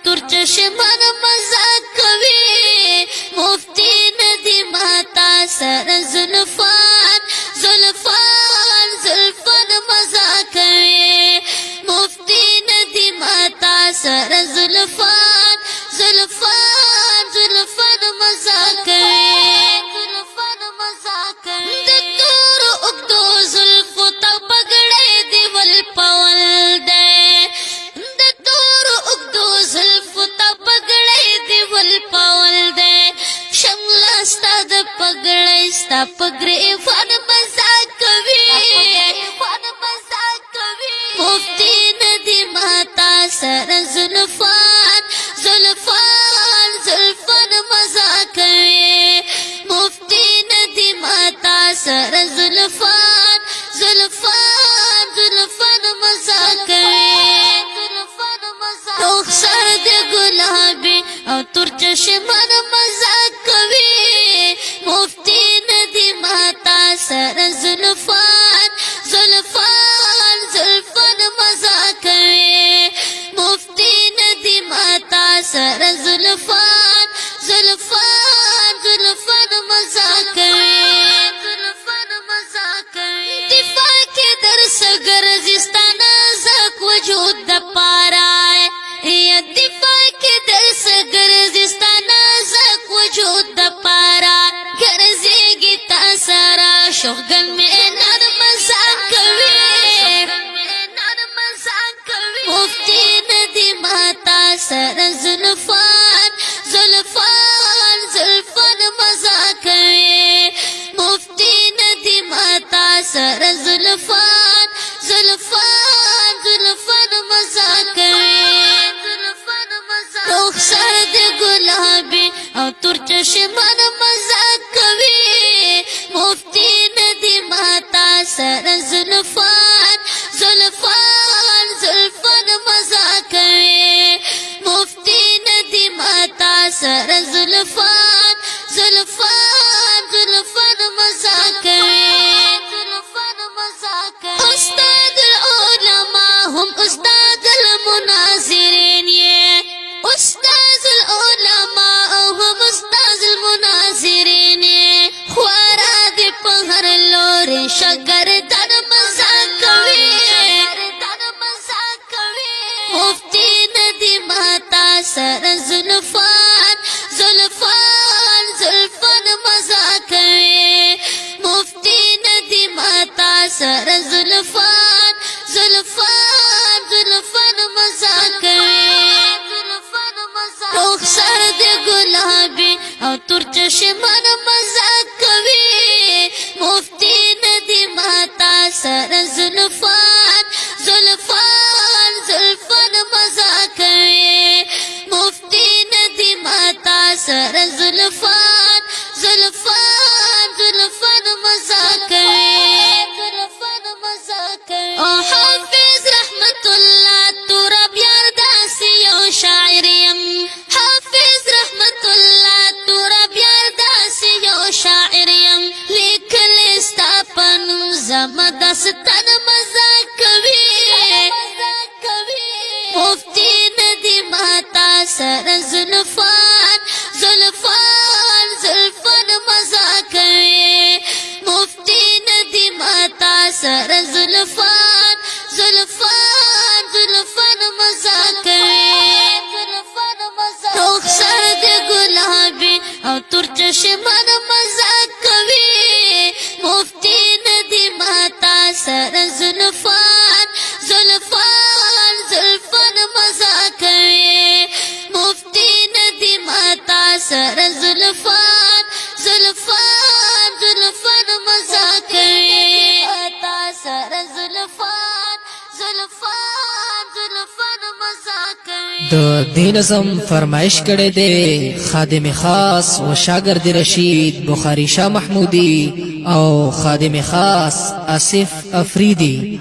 تور چشمان مزاق کوي مفتی ندی ماتا سر زلفان زلفان زلفان مزاق کوي مفتی ندی ماتا سر زلفان زلفان زلفان مزاق کوي زلفان مزاق کوي د تور اوږدو زلفو ته پګړې دی ول پول دی د تور اوږدو زلفو ته پګړې دی ول پول دی شمله ستا د پګړې ستا پګړې فن مزاق کوي مفتی ندی ماتا سر زلفان زلفان زلفان مزاق کوي مفتی ندی ماتا سر زلفان زلفان زلفان مزاق کوي رخسار د گلابی او تور چشمان مزاق کوي مفتی ندی ماتا سر زلفان زلفان زلفان مزاق کوي مفتی ندی ماتا سر زلفان زلفان زلفان مزاق کوي دفاع کې درس ګرځستانه زک وجود د پاره یا دفاع کې درس ګرځستانه زک وجود د پاره ګرځيږي تا سره شوګن مې نر مزاق کوي مفتی ندی ماتا سر زلفان زلفان زلفان مزاق کوي مفتی ندی ماتا سر زلفان زلفان زلفان مزاق کوي رخسار د گلابی او تور چشمان مزاق کوي مفتی ندی ماتا سر زلفان زلفان زلفان مزاق کوي مفتی ندی ماتا سر زلفان زلفان زلفان مزاق کوي استاد العلماء هم استاد المناظرين استاذ العلماء هم استاذ المناظرين خوارا دی پهر لور شگردان مزاق کوي مفتی ندی ماتا سر زلفان زلفان زلفان مزاق کوي مفتی ندی ماتا سر زلفان زلفان زلفان مزاق کوي رخسار د گلابی او تور چشمان مزاق کوي مفتی ندی ماتا سر زلفان زلفان زلفان مزاق کوي مفتی ندی ماتا سر زلفان زلفان زلفان مزاق کوي او حافظ رحمت الله تراب یار داسې یو شاعر یم حافظ رحمت الله تراب یار داسې یو شاعر یم لیکل ستا په نوم زما داستان مزاق کوي مفتی ندی ماتا سر زلفان زلفان زلفان مزاق کوي مفتی ندی ماتا سر زلفان زلفان زلفان مزاق کوي رخسار د گلابی او تور چشمان مزاق کوي مفتی ندی ماتا سر زلفان زلفان زلفان مزاق کوي مفتی ندی ماتا سر زلفان زلفان زلفان مزاق کوي سر زلفان زلفان زلفان مزاق کوي د دین نظم فرمایش کړي دي خادم خاص و شاگرد رشید بخاری شاه محمودی او خادم خاص آصف افریدی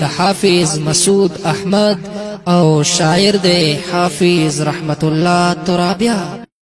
د حافظ مسعود احمد او شاعر دے حافظ رحمت الله ترابیہ.